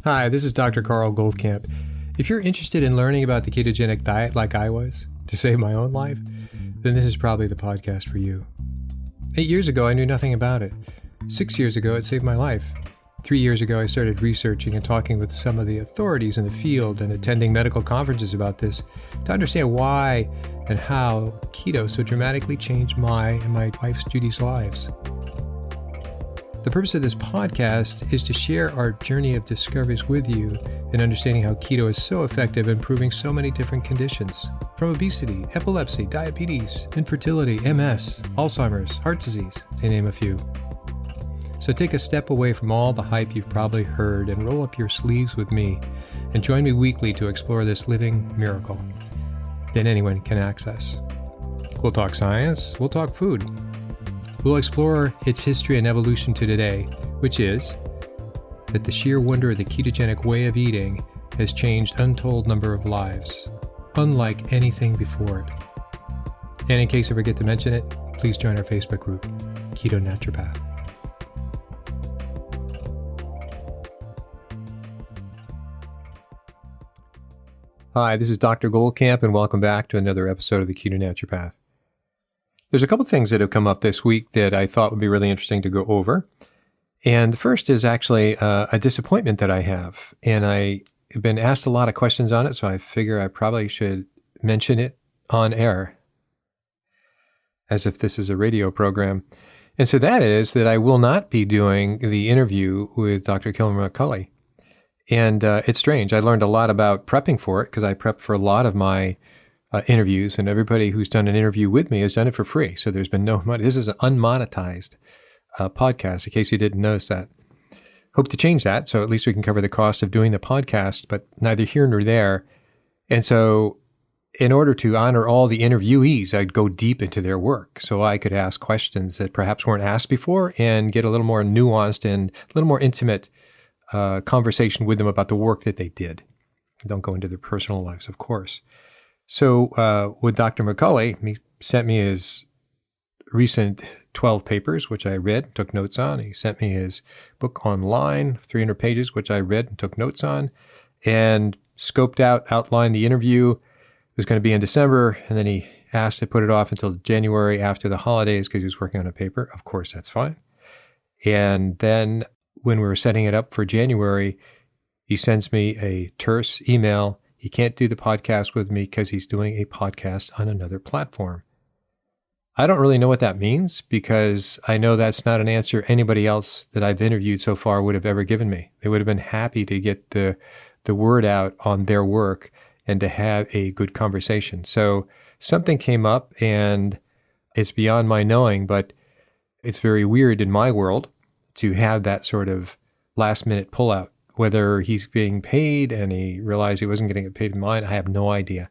Hi, this is Dr. Carl Goldkamp. If you're interested in learning about the ketogenic diet like I was, to save my own life, then this is probably the podcast for you. 8 years ago, I knew nothing about it. 6 years ago, it saved my life. 3 years ago, I started researching and talking with some of the authorities in the field and attending medical conferences about this to understand why and how keto so dramatically changed my and my wife's Judi's lives. The purpose of this podcast is to share our journey of discoveries with you in understanding how keto is so effective in improving so many different conditions, from obesity, epilepsy, diabetes, infertility, MS, Alzheimer's, heart disease, to name a few. So take a step away from all the hype you've probably heard and roll up your sleeves with me and join me weekly to explore this living miracle that anyone can access. We'll talk science, we'll talk food. We'll explore its history and evolution to today, which is that the sheer wonder of the ketogenic way of eating has changed untold number of lives, unlike anything before it. And in case I forget to mention it, please join our Facebook group, Keto Naturopath. Hi, this is Dr. Goldkamp, and welcome back to another episode of the Keto Naturopath. There's a couple things that have come up this week that I thought would be really interesting to go over. And the first is actually a disappointment that I have. And I have been asked a lot of questions on it, so I figure I probably should mention it on air, as if this is a radio program. And so that is that I will not be doing the interview with Dr. Kilmer McCulley. And it's strange. I learned a lot about prepping for it because I prepped for a lot of my interviews, and everybody who's done an interview with me has done it for free. So there's been no money. This is an unmonetized podcast, in case you didn't notice that. Hope to change that, so at least we can cover the cost of doing the podcast, but neither here nor there. And so in order to honor all the interviewees, I'd go deep into their work so I could ask questions that perhaps weren't asked before and get a little more nuanced and a little more intimate conversation with them about the work that they did. Don't go into their personal lives, of course. So with Dr. McCulley, he sent me his recent 12 papers, which I read, took notes on. He sent me his book online, 300 pages, which I read and took notes on, and outlined the interview. It was going to be in December, and then he asked to put it off until January after the holidays because he was working on a paper. Of course, that's fine. And then when we were setting it up for January, he sends me a terse email. He can't do the podcast with me because he's doing a podcast on another platform. I don't really know what that means because I know that's not an answer anybody else that I've interviewed so far would have ever given me. They would have been happy to get the word out on their work and to have a good conversation. So something came up, and it's beyond my knowing, but it's very weird in my world to have that sort of last-minute pullout. Whether he's being paid and he realized he wasn't going to get paid in mine, I have no idea.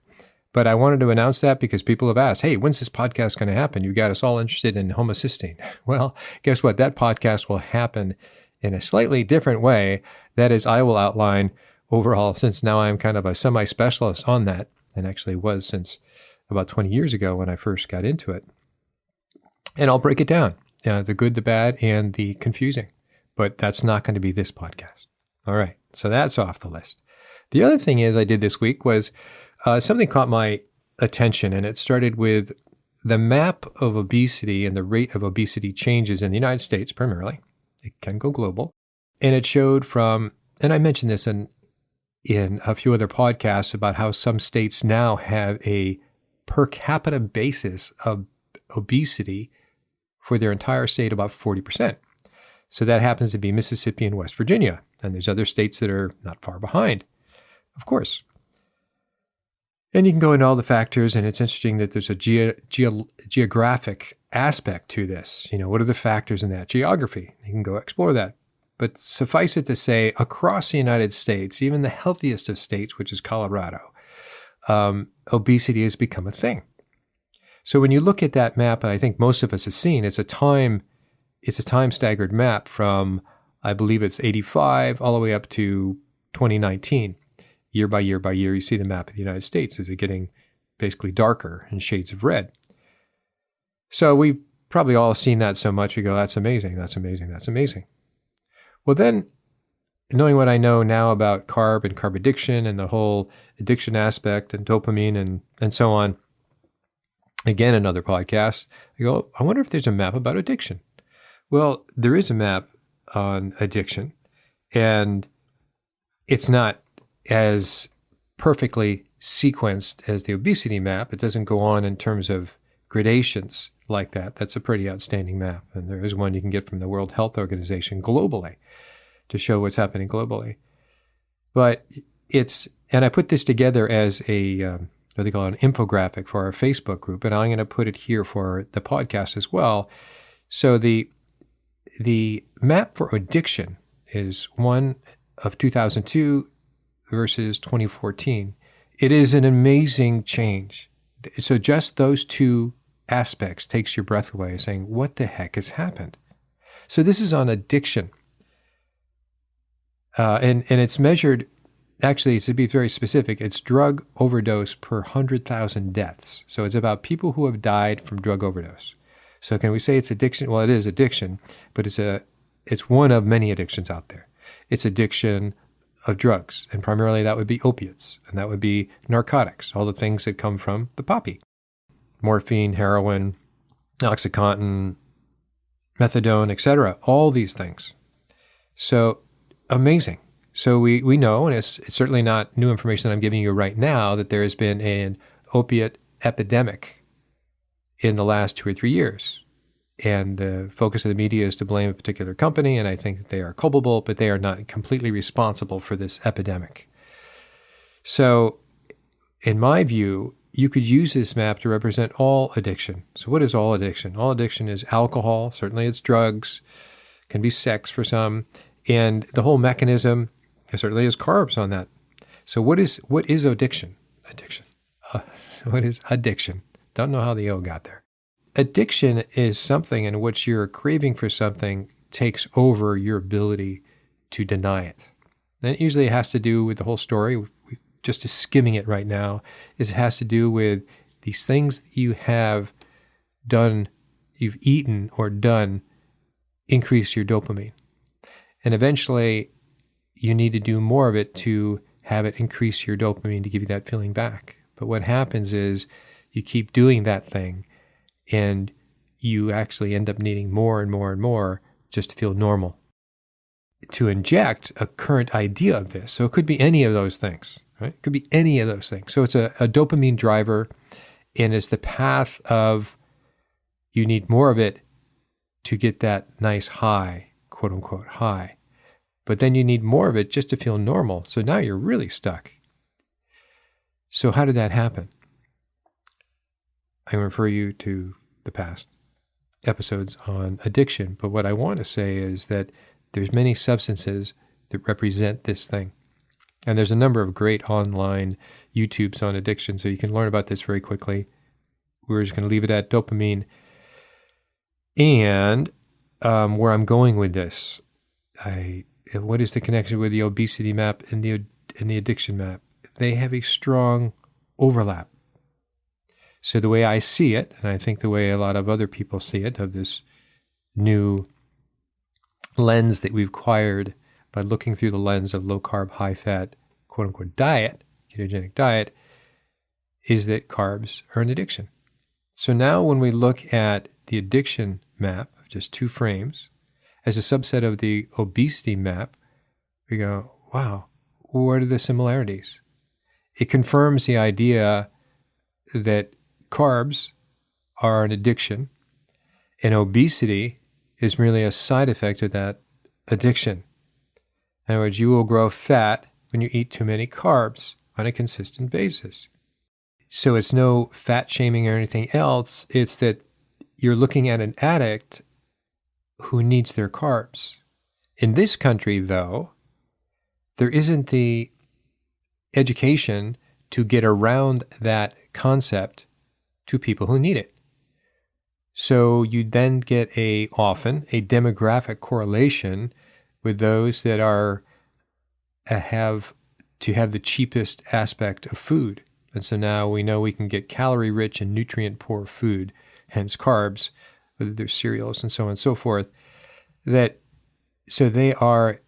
But I wanted to announce that because people have asked, hey, when's this podcast going to happen? You got us all interested in homocysteine. Well, guess what? That podcast will happen in a slightly different way. That is, I will outline overall, since now I'm kind of a semi-specialist on that, and actually was since about 20 years ago when I first got into it. And I'll break it down, the good, the bad, and the confusing. But that's not going to be this podcast. All right, so that's off the list. The other thing I did this week was something caught my attention, and it started with the map of obesity and the rate of obesity changes in the United States primarily. It can go global. And it showed from, and I mentioned this in a few other podcasts about how some states now have a per capita basis of obesity for their entire state about 40%. So that happens to be Mississippi and West Virginia. And there's other states that are not far behind, of course. And you can go into all the factors, and it's interesting that there's a geographic aspect to this. What are the factors in that? Geography. You can go explore that. But suffice it to say, across the United States, even the healthiest of states, which is Colorado, obesity has become a thing. So when you look at that map, I think most of us have seen, it's a time staggered map from, I believe it's 85 all the way up to 2019. Year by year by year, you see the map of the United States. Is it getting basically darker in shades of red? So we've probably all seen that so much, we go, that's amazing, that's amazing, that's amazing. Well, then knowing what I know now about carb and carb addiction and the whole addiction aspect and dopamine and so on, again, another podcast, I go, I wonder if there's a map about addiction. Well, there is a map on addiction, and it's not as perfectly sequenced as the obesity map. It doesn't go on in terms of gradations like that. That's a pretty outstanding map. And there is one you can get from the World Health Organization globally to show what's happening globally. But and I put this together as what they call an infographic for our Facebook group, and I'm going to put it here for the podcast as well. So the map for addiction is one of 2002 versus 2014. It is an amazing change. So just those two aspects takes your breath away, saying, what the heck has happened? So this is on addiction. And it's measured, actually, to be very specific, it's drug overdose per 100,000 deaths. So it's about people who have died from drug overdose. So can we say it's addiction? Well, it is addiction, but it's one of many addictions out there. It's addiction of drugs, and primarily that would be opiates, and that would be narcotics, all the things that come from the poppy. Morphine, heroin, OxyContin, methadone, etc., all these things. So amazing. So we know, and it's certainly not new information that I'm giving you right now, that there has been an opiate epidemic in the last 2 or 3 years. And the focus of the media is to blame a particular company, and I think that they are culpable, but they are not completely responsible for this epidemic. So in my view, you could use this map to represent all addiction. So what is all addiction? All addiction is alcohol, certainly it's drugs, can be sex for some, and the whole mechanism certainly is carbs on that. So what is addiction? What is addiction? Don't know how the O got there. Addiction is something in which your craving for something takes over your ability to deny it. And it usually has to do with the whole story. Just skimming it right now, it has to do with these things that you have done, you've eaten or done, increase your dopamine. And eventually, you need to do more of it to have it increase your dopamine to give you that feeling back. But what happens is you keep doing that thing, and you actually end up needing more and more and more just to feel normal. To inject a current idea of this, so it could be any of those things, right? It could be any of those things. So it's a dopamine driver, and it's the path of you need more of it to get that nice high, quote unquote high. But then you need more of it just to feel normal. So now you're really stuck. So how did that happen? I refer you to the past episodes on addiction, but what I want to say is that there's many substances that represent this thing. And there's a number of great online YouTubes on addiction, so you can learn about this very quickly. We're just going to leave it at dopamine. And where I'm going with this, what is the connection with the obesity map and the addiction map? They have a strong overlap. So the way I see it, and I think the way a lot of other people see it, of this new lens that we've acquired by looking through the lens of low-carb, high-fat, quote-unquote diet, ketogenic diet, is that carbs are an addiction. So now when we look at the addiction map of just 2 frames as a subset of the obesity map, we go, wow, what are the similarities? It confirms the idea that carbs are an addiction, and obesity is merely a side effect of that addiction. In other words, you will grow fat when you eat too many carbs on a consistent basis. So it's no fat shaming or anything else. It's that you're looking at an addict who needs their carbs. In this country, though, there isn't the education to get around that concept to people who need it. So you then get often a demographic correlation with those that have the cheapest aspect of food. And so now we know we can get calorie-rich and nutrient-poor food, hence carbs, whether they're cereals and so on and so forth. So they are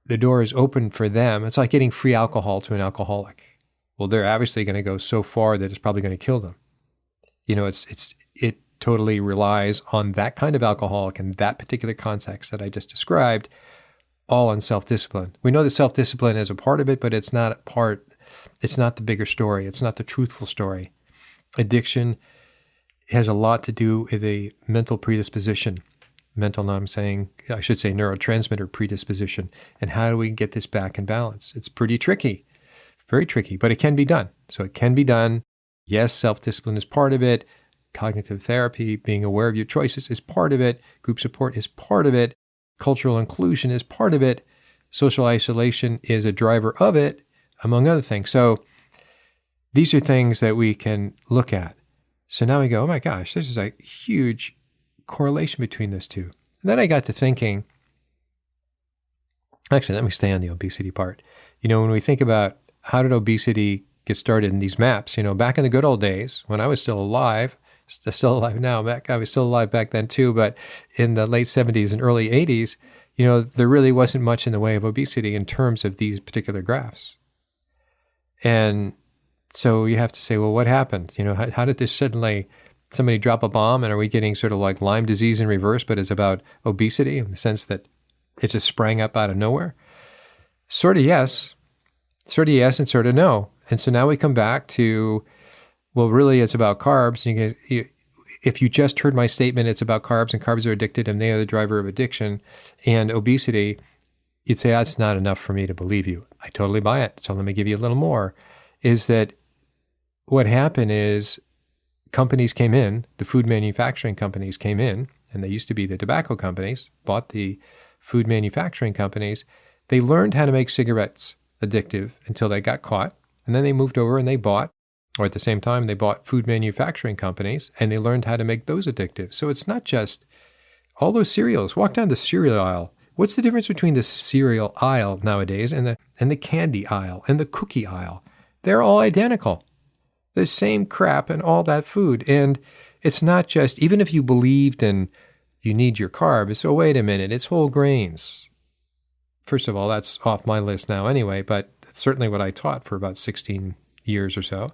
the door is open for them. It's like getting free alcohol to an alcoholic. Well, they're obviously going to go so far that it's probably going to kill them. It totally relies on that kind of alcoholic in that particular context that I just described, all on self-discipline. We know that self-discipline is a part of it, but it's not the bigger story. It's not the truthful story. Addiction has a lot to do with a mental predisposition. I should say neurotransmitter predisposition. And how do we get this back in balance? It's pretty tricky, very tricky, but it can be done. So it can be done. Yes, self-discipline is part of it. Cognitive therapy, being aware of your choices is part of it. Group support is part of it. Cultural inclusion is part of it. Social isolation is a driver of it, among other things. So these are things that we can look at. So now we go, oh my gosh, this is a huge correlation between those two. And then I got to thinking, actually, let me stay on the obesity part. When we think about how did obesity get started in these maps, back in the good old days when I was still alive now, I was still alive back then too, but in the late 70s and early 80s, there really wasn't much in the way of obesity in terms of these particular graphs. And so you have to say, well, what happened? How did this suddenly, somebody drop a bomb, and are we getting sort of like Lyme disease in reverse, but it's about obesity in the sense that it just sprang up out of nowhere? Sort of yes, and sort of no. And so now we come back to, well, really it's about carbs. If you just heard my statement, it's about carbs and carbs are addicted and they are the driver of addiction and obesity, you'd say, that's not enough for me to believe you. I totally buy it. So let me give you a little more, is that what happened is companies came in, the food manufacturing companies came in, and they used to be the tobacco companies, bought the food manufacturing companies. They learned how to make cigarettes addictive until they got caught. And then they moved over and they bought, or at the same time, they bought food manufacturing companies and they learned how to make those addictive. So it's not just all those cereals. Walk down the cereal aisle. What's the difference between the cereal aisle nowadays and the candy aisle and the cookie aisle? They're all identical. The same crap and all that food. And it's not just, even if you believed in you need your carbs, so wait a minute, it's whole grains. First of all, that's off my list now anyway, but it's certainly what I taught for about 16 years or so.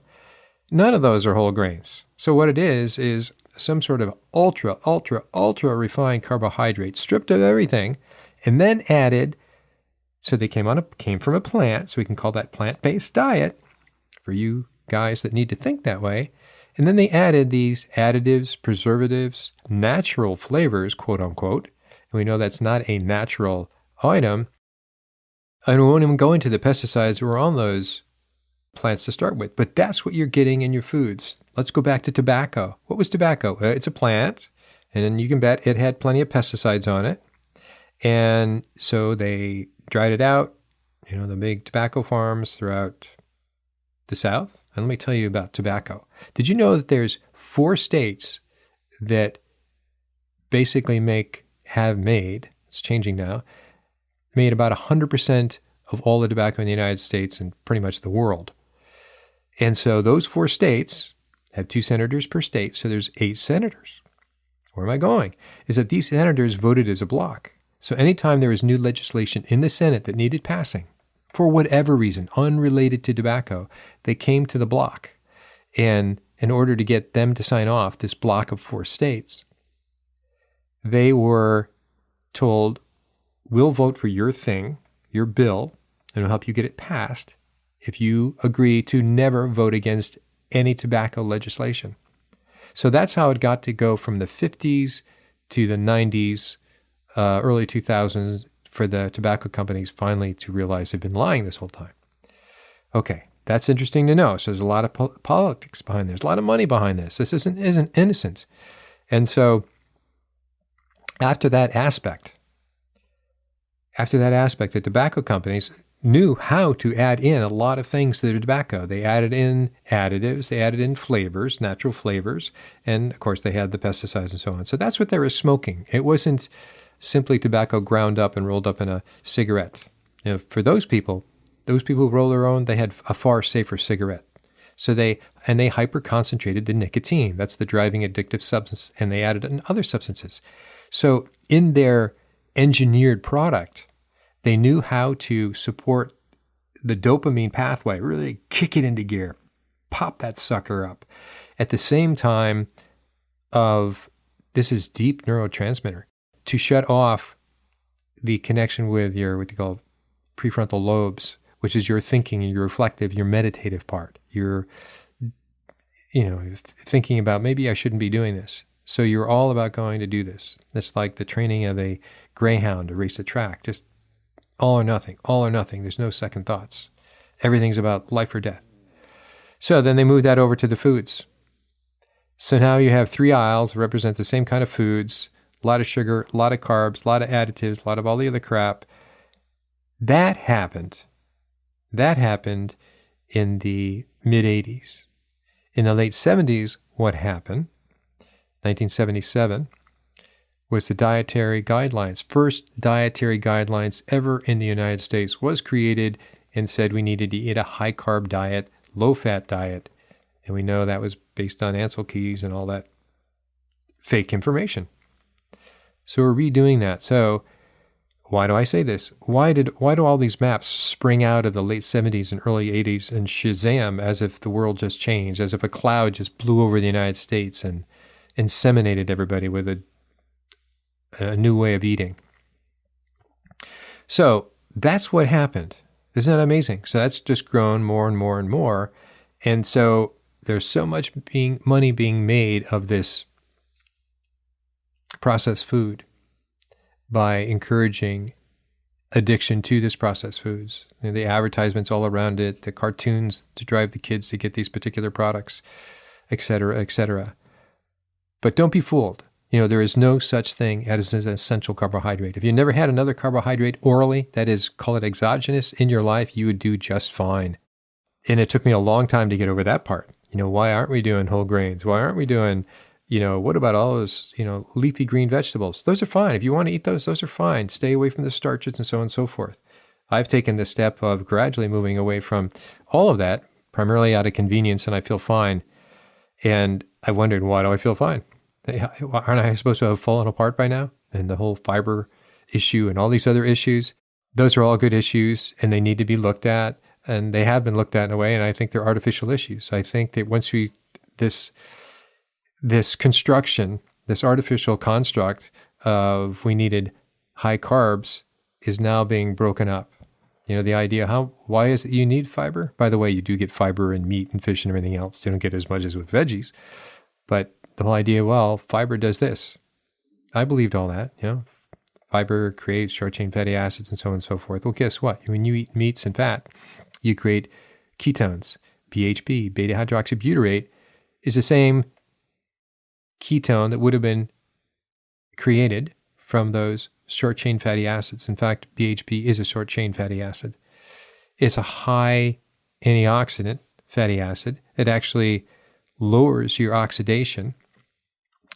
None of those are whole grains. So what it is some sort of ultra refined carbohydrate, stripped of everything, and then added, so they came from a plant, so we can call that plant-based diet for you guys that need to think that way. And then they added these additives, preservatives, natural flavors, quote unquote. And we know that's not a natural item. And we won't even go into the pesticides that were on those plants to start with, but that's what you're getting in your foods. Let's go back to tobacco. What was tobacco? It's a plant, and then you can bet it had plenty of pesticides on it. And so they dried it out, the big tobacco farms throughout the South. And let me tell you about tobacco. Did you know that there's 4 states that basically have made, it's changing now, made about 100% of all the tobacco in the United States and pretty much the world. And so those 4 states have 2 senators per state, so there's 8 senators. Where am I going? Is that these senators voted as a block. So anytime there was new legislation in the Senate that needed passing, for whatever reason, unrelated to tobacco, they came to the block. And in order to get them to sign off this block of 4 states, they were told, we'll vote for your thing, your bill, and we'll help you get it passed if you agree to never vote against any tobacco legislation. So that's how it got to go from the 50s to the 90s, early 2000s, for the tobacco companies finally to realize they've been lying this whole time. Okay, that's interesting to know. So there's a lot of politics behind this. There's a lot of money behind this. This isn't innocent. And so after that aspect, the tobacco companies knew how to add in a lot of things to their tobacco. They added in additives, they added in flavors, natural flavors, and of course they had the pesticides and so on. So that's what they were smoking. It wasn't simply tobacco ground up and rolled up in a cigarette. For those people who roll their own, they had a far safer cigarette. So they hyper-concentrated the nicotine. That's the driving addictive substance, and they added in other substances. So in their engineered product, They knew how to support the dopamine pathway, really kick it into gear, pop that sucker up. At the same time of, this is deep neurotransmitter, to shut off the connection with your, what they call prefrontal lobes, which is your thinking, your reflective, your meditative part. You're, thinking about, maybe I shouldn't be doing this. So you're all about going to do this. It's like the training of a greyhound to race a track, just all or nothing, all or nothing. There's no second thoughts. Everything's about life or death. So then they moved that over to the foods. So now you have 3 aisles that represent the same kind of foods, a lot of sugar, a lot of carbs, a lot of additives, a lot of all the other crap. That happened in the mid-'80s. In the late 70s, what happened, 1977, was the dietary guidelines. First dietary guidelines ever in the United States was created and said we needed to eat a high-carb diet, low-fat diet. And we know that was based on Ansel Keys and all that fake information. So we're redoing that. So why do I say this? Why do all these maps spring out of the late 70s and early 80s and shazam, as if the world just changed, as if a cloud just blew over the United States and inseminated everybody with a new way of eating? So that's what happened. Isn't that amazing? So that's just grown more and more and more. And so there's so much money being made of this processed food by encouraging addiction to this processed foods. The advertisements all around it, the cartoons to drive the kids to get these particular products, et cetera, et cetera. But don't be fooled. There is no such thing as an essential carbohydrate. If you never had another carbohydrate orally, that is, call it exogenous, in your life, you would do just fine. And it took me a long time to get over that part. Why aren't we doing whole grains? Why aren't we doing, what about all those, leafy green vegetables? Those are fine. If you want to eat those are fine. Stay away from the starches and so on and so forth. I've taken the step of gradually moving away from all of that, primarily out of convenience, and I feel fine. And I wondered, why do I feel fine? Aren't I supposed to have fallen apart by now? And the whole fiber issue and all these other issues, those are all good issues and they need to be looked at. And they have been looked at in a way, and I think they're artificial issues. I think that once this construction, this artificial construct of we needed high carbs is now being broken up. The idea, why is it you need fiber? By the way, you do get fiber in meat and fish and everything else. You don't get as much as with veggies. But the whole idea, fiber does this. I believed all that, Fiber creates short-chain fatty acids and so on and so forth. Well, guess what? When you eat meats and fat, you create ketones. BHB, beta-hydroxybutyrate, is the same ketone that would have been created from those short-chain fatty acids. In fact, BHB is a short-chain fatty acid. It's a high antioxidant fatty acid. It actually lowers your oxidation,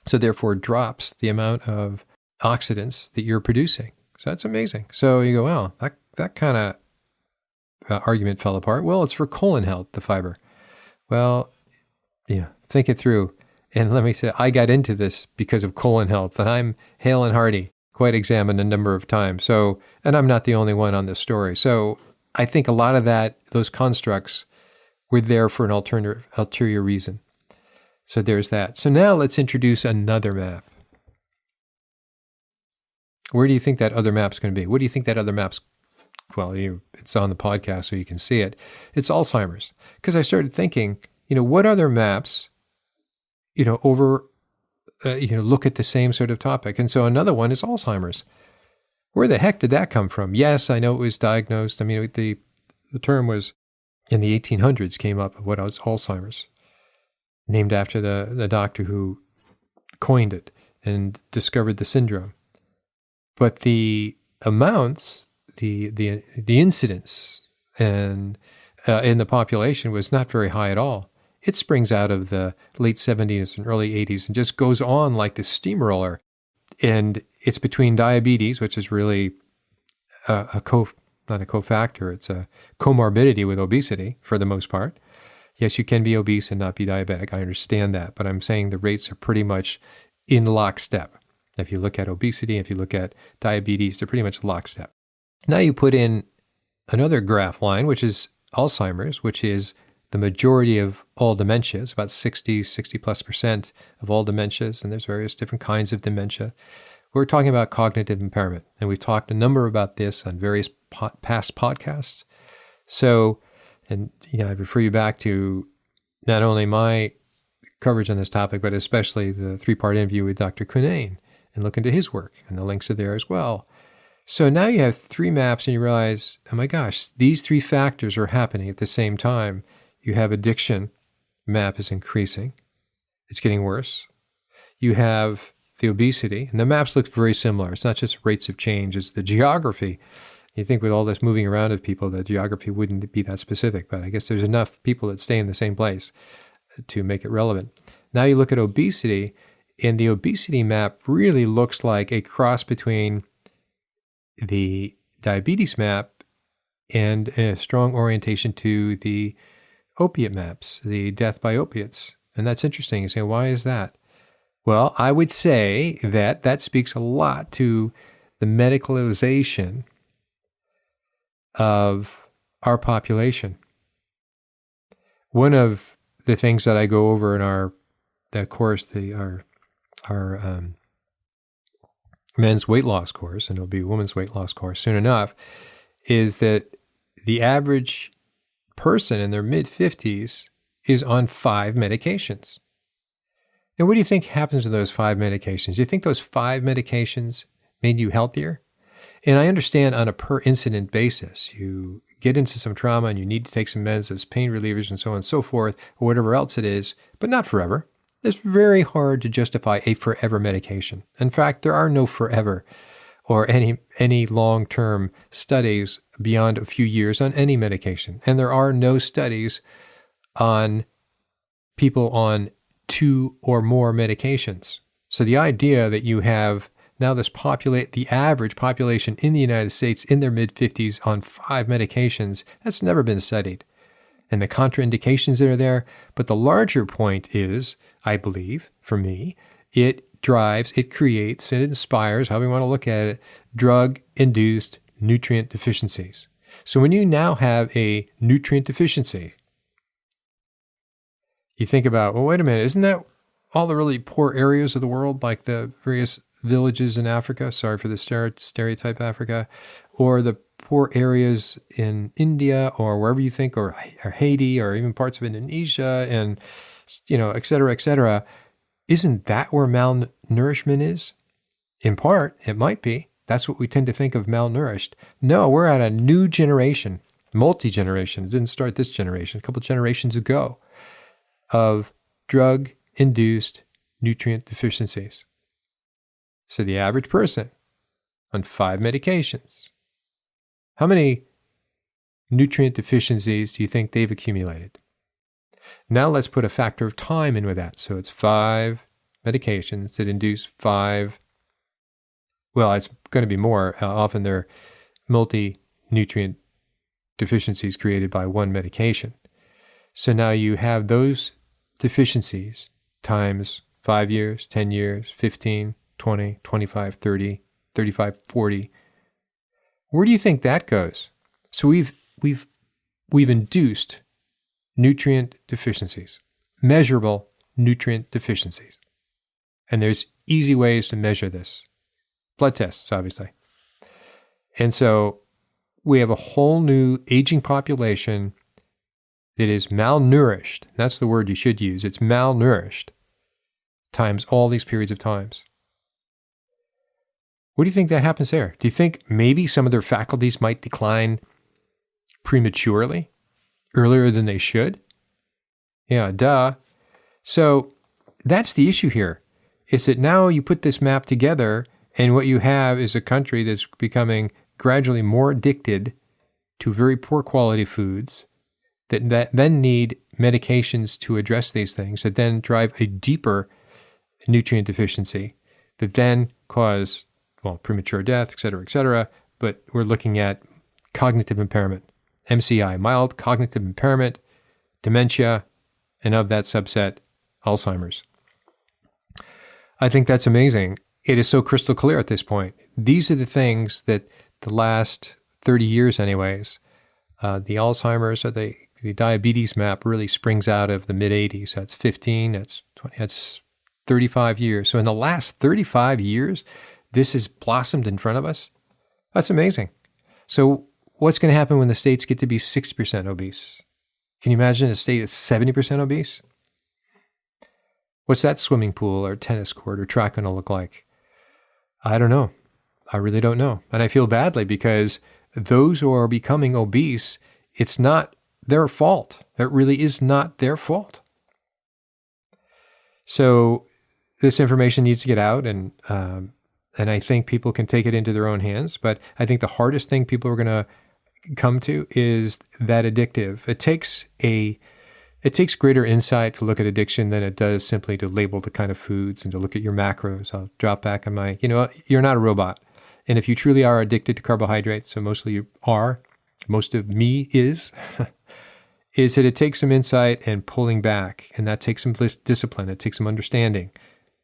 so therefore drops the amount of oxidants that you're producing. So that's amazing. So you go, well, that kind of argument fell apart. Well, it's for colon health, the fiber. Well, think it through. And let me say, I got into this because of colon health, and I'm hale and hearty, quite examined a number of times. So, and I'm not the only one on this story. So I think a lot of those constructs were there for an ulterior reason. So there's that. So now let's introduce another map. Where do you think that other map's going to be? What do you think that other map's? Well, it's on the podcast so you can see it. It's Alzheimer's. Because I started thinking, what other maps, look at the same sort of topic. And so another one is Alzheimer's. Where the heck did that come from? Yes, I know it was diagnosed. I mean, the term was in the 1800s came up of what was Alzheimer's, named after the doctor who coined it and discovered the syndrome. But the amounts, the incidence and in the population was not very high at all. It springs out of the late 70s and early 80s and just goes on like this steamroller. And it's between diabetes, which is really not a cofactor, it's a comorbidity with obesity for the most part. Yes, you can be obese and not be diabetic. I understand that. But I'm saying the rates are pretty much in lockstep. If you look at obesity, if you look at diabetes, they're pretty much lockstep. Now you put in another graph line, which is Alzheimer's, which is the majority of all dementias, about 60+ % of all dementias, and there's various different kinds of dementia. We're talking about cognitive impairment, and we've talked a number about this on various past podcasts. So, and I refer you back to not only my coverage on this topic, but especially the 3-part interview with Dr. Cunnane, and look into his work, and the links are there as well. So now you have 3 maps and you realize, oh my gosh, these 3 factors are happening at the same time. You have addiction, map is increasing. It's getting worse. You have the obesity, and the maps look very similar. It's not just rates of change, it's the geography. You think with all this moving around of people, the geography wouldn't be that specific, but I guess there's enough people that stay in the same place to make it relevant. Now you look at obesity, and the obesity map really looks like a cross between the diabetes map and a strong orientation to the opiate maps, the death by opiates. And that's interesting. You say, why is that? Well, I would say that that speaks a lot to the medicalization of our population. One of the things that I go over in our course, our men's weight loss course, and it'll be a women's weight loss course soon enough, is that the average person in their mid-50s is on 5 medications. Now, what do you think happens to those 5 medications? Do you think those 5 medications made you healthier? And I understand on a per incident basis, you get into some trauma and you need to take some meds as pain relievers and so on and so forth, or whatever else it is, but not forever. It's very hard to justify a forever medication. In fact, there are no forever or any long-term studies beyond a few years on any medication. And there are no studies on people on 2 or more medications. So the idea that you have now the average population in the United States in their mid-50s on 5 medications, that's never been studied. And the contraindications that are there. But the larger point is, I believe, for me, it creates, it inspires, however you want to look at it, drug-induced nutrient deficiencies. So when you now have a nutrient deficiency, you think about, well, wait a minute, isn't that all the really poor areas of the world, like the various villages in Africa, sorry for the stereotype Africa, or the poor areas in India or wherever you think, or Haiti, or even parts of Indonesia, and, et cetera, et cetera. Isn't that where malnourishment is? In part, it might be. That's what we tend to think of malnourished. No, we're at a new generation, multi-generation. It didn't start this generation, a couple generations ago, of drug-induced nutrient deficiencies. So the average person on 5 medications, how many nutrient deficiencies do you think they've accumulated? Now let's put a factor of time in with that. So it's 5 medications that induce 5, well, it's going to be more. Often they're multi-nutrient deficiencies created by one medication. So now you have those deficiencies times 5 years, 10 years, 15, 20, 25, 30, 35, 40. Where do you think that goes? So we've induced nutrient deficiencies, measurable nutrient deficiencies. And there's easy ways to measure this. Blood tests, obviously. And so we have a whole new aging population that is malnourished. That's the word you should use. It's malnourished times all these periods of times. What do you think that happens there? Do you think maybe some of their faculties might decline prematurely, earlier than they should? Yeah, duh. So that's the issue here, is that now you put this map together and what you have is a country that's becoming gradually more addicted to very poor quality foods that then need medications to address these things, that then drive a deeper nutrient deficiency, that then cause, well, premature death, et cetera, but we're looking at cognitive impairment, MCI, mild cognitive impairment, dementia, and of that subset, Alzheimer's. I think that's amazing. It is so crystal clear at this point. These are the things that the last 30 years anyways. The Alzheimer's or the diabetes map really springs out of the mid-'80s. That's 15, that's 20, that's 35 years. So in the last 35 years, this has blossomed in front of us. That's amazing. So what's going to happen when the states get to be 60% obese? Can you imagine a state that's 70% obese? What's that swimming pool or tennis court or track going to look like? I don't know. I really don't know. And I feel badly because those who are becoming obese, it's not their fault. It really is not their fault. So this information needs to get out, and I think people can take it into their own hands. But I think the hardest thing people are going to come to is that addictive. It takes greater insight to look at addiction than it does simply to label the kind of foods and to look at your macros. I'll drop back on my, you're not a robot. And if you truly are addicted to carbohydrates, so mostly you are, most of me is that it takes some insight and pulling back. And that takes some discipline. It takes some understanding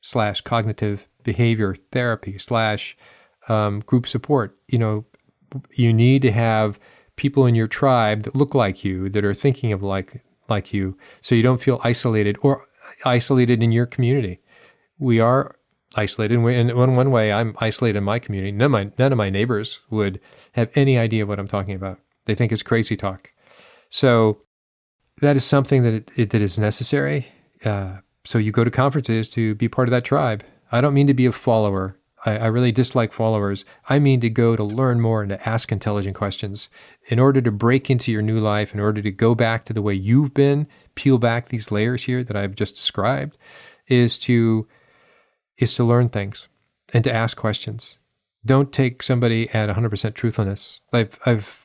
/ cognitive behavior therapy / group support. You need to have people in your tribe that look like you, that are thinking of like you, so you don't feel isolated or isolated in your community. We are isolated. And in one way, I'm isolated in my community. None of my neighbors would have any idea what I'm talking about. They think it's crazy talk. So that is something that is necessary. So you go to conferences to be part of that tribe. I don't mean to be a follower. I really dislike followers. I mean to go to learn more and to ask intelligent questions. In order to break into your new life, in order to go back to the way you've been, peel back these layers here that I've just described, is to learn things and to ask questions. Don't take somebody at 100% truthfulness. I've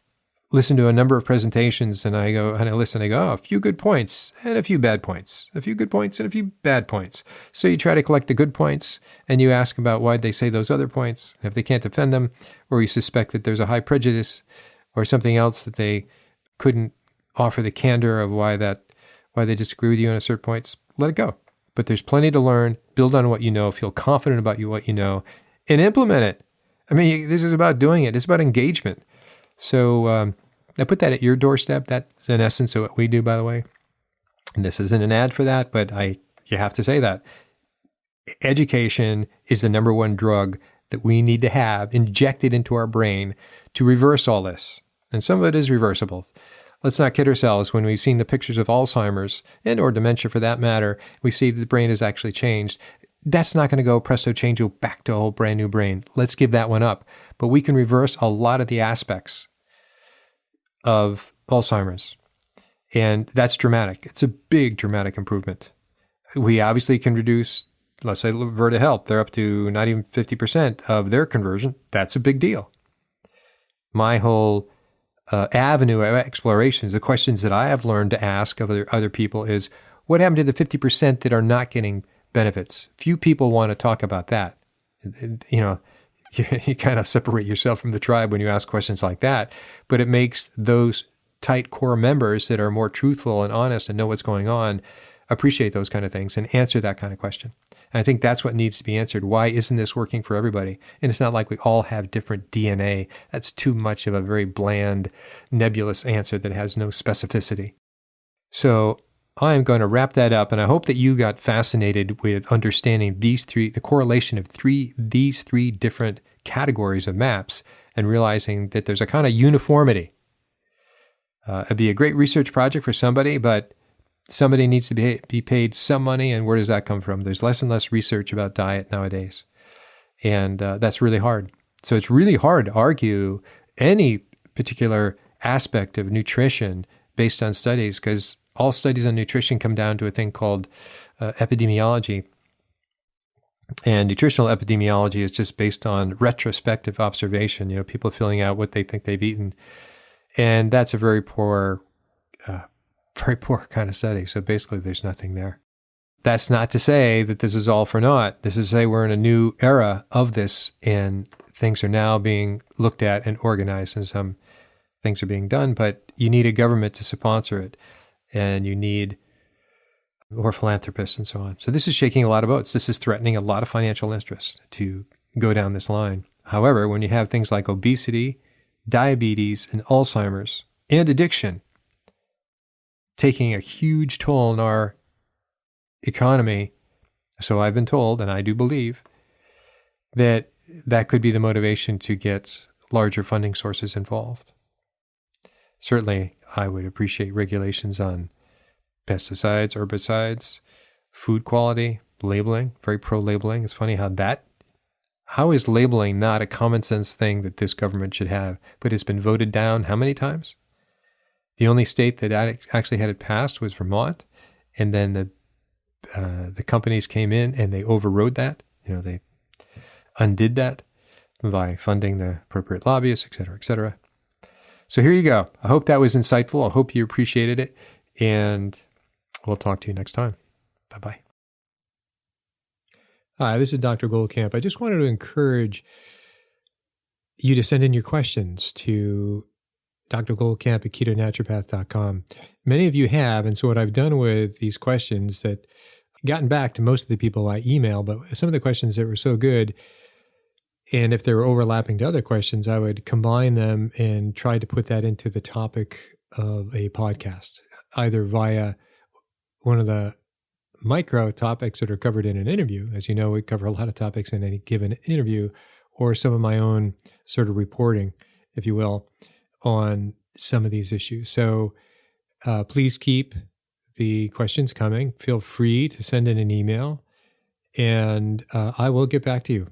listened to a number of presentations and I listen, oh, a few good points and a few bad points, a few good points and a few bad points. So you try to collect the good points and you ask about why they say those other points. If they can't defend them, or you suspect that there's a high prejudice or something else that they couldn't offer the candor of why they disagree with you on certain points, let it go. But there's plenty to learn, build on what you know, feel confident about what you know, and implement it. I mean, this is about doing it. It's about engagement. So I put that at your doorstep. That's in essence of what we do, by the way. And this isn't an ad for that, but you have to say that. Education is the number one drug that we need to have injected into our brain to reverse all this. And some of it is reversible. Let's not kid ourselves. When we've seen the pictures of Alzheimer's and or dementia for that matter, we see that the brain has actually changed. That's not going to go presto changeo back to a whole brand new brain. Let's give that one up. But we can reverse a lot of the aspects of Alzheimer's. And that's dramatic. It's a big dramatic improvement. We obviously can reduce, let's say, Verta Health. They're up to not even 50% of their conversion. That's a big deal. My whole avenue of explorations, the questions that I have learned to ask of other people is, what happened to the 50% that are not getting benefits? Few people want to talk about that. You kind of separate yourself from the tribe when you ask questions like that, but it makes those tight core members that are more truthful and honest and know what's going on appreciate those kind of things and answer that kind of question. And I think that's what needs to be answered. Why isn't this working for everybody? And it's not like we all have different DNA. That's too much of a very bland, nebulous answer that has no specificity. So I'm going to wrap that up, and I hope that you got fascinated with understanding the correlation of these three different categories of maps and realizing that there's a kind of uniformity. It'd be a great research project for somebody, but somebody needs to be paid some money, and where does that come from? There's less and less research about diet nowadays, and that's really hard. So it's really hard to argue any particular aspect of nutrition based on studies, because all studies on nutrition come down to a thing called epidemiology. And nutritional epidemiology is just based on retrospective observation, people filling out what they think they've eaten. And that's a very poor kind of study. So basically there's nothing there. That's not to say that this is all for naught. This is to say we're in a new era of this, and things are now being looked at and organized, and some things are being done, but you need a government to sponsor it. And you need or philanthropists and so on. So this is shaking a lot of boats. This is threatening a lot of financial interests to go down this line. However, when you have things like obesity, diabetes and Alzheimer's and addiction taking a huge toll on our economy. So I've been told, and I do believe, that that could be the motivation to get larger funding sources involved. Certainly, I would appreciate regulations on pesticides, herbicides, food quality, labeling, very pro-labeling. It's funny how is labeling not a common sense thing that this government should have, but it's been voted down how many times? The only state that actually had it passed was Vermont, and then the companies came in and they overrode that. They undid that by funding the appropriate lobbyists, et cetera, et cetera. So here you go. I hope that was insightful. I hope you appreciated it, and we'll talk to you next time. Bye-bye. Hi, this is Dr. Goldkamp. I just wanted to encourage you to send in your questions to drgoldkamp@ketonaturopath.com. Many of you have, and so what I've done with these questions that gotten back to most of the people I email, but some of the questions that were so good, and if they were overlapping to other questions, I would combine them and try to put that into the topic of a podcast, either via one of the micro topics that are covered in an interview. As you know, we cover a lot of topics in any given interview, or some of my own sort of reporting, if you will, on some of these issues. So please keep the questions coming. Feel free to send in an email, and I will get back to you.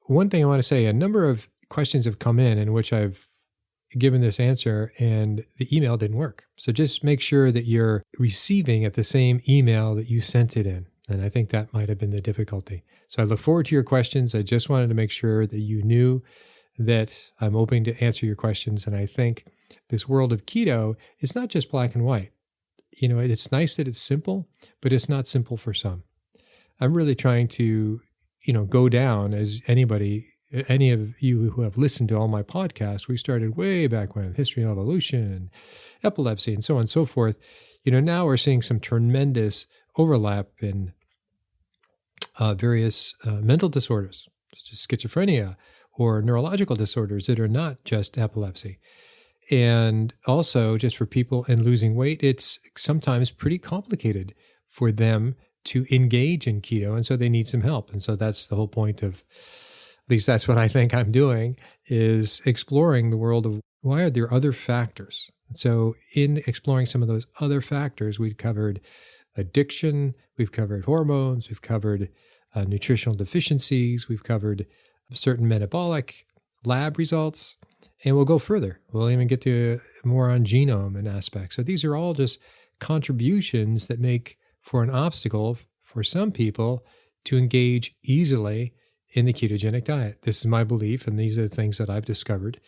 One thing I want to say, a number of questions have come in which I've given this answer and the email didn't work. So just make sure that you're receiving at the same email that you sent it in. And I think that might have been the difficulty. So I look forward to your questions. I just wanted to make sure that you knew that I'm open to answer your questions. And I think this world of keto is not just black and white. It's nice that it's simple, but it's not simple for some. I'm really trying to, go down as any of you who have listened to all my podcasts. We started way back when, history and evolution and epilepsy and so on and so forth. Now we're seeing some tremendous overlap in various mental disorders, such as schizophrenia or neurological disorders that are not just epilepsy. And also, just for people in losing weight, it's sometimes pretty complicated for them to engage in keto. And so they need some help. And so that's the whole point of, at least that's what I think I'm doing, is exploring the world of why are there other factors. And so in exploring some of those other factors, we've covered addiction, we've covered hormones, we've covered nutritional deficiencies, we've covered certain metabolic lab results, and we'll go further. We'll even get to more on genome and aspects. So these are all just contributions that make for an obstacle for some people to engage easily in the ketogenic diet. This is my belief, and these are the things that I've discovered.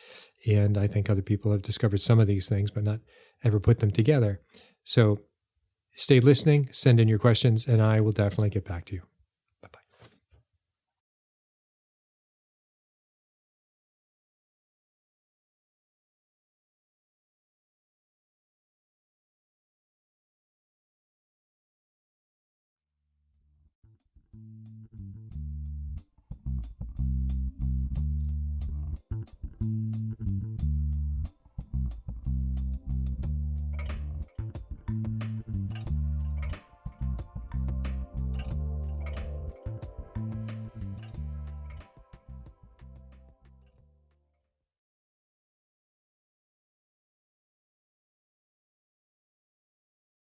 And I think other people have discovered some of these things, but not ever put them together. So stay listening, send in your questions, and I will definitely get back to you.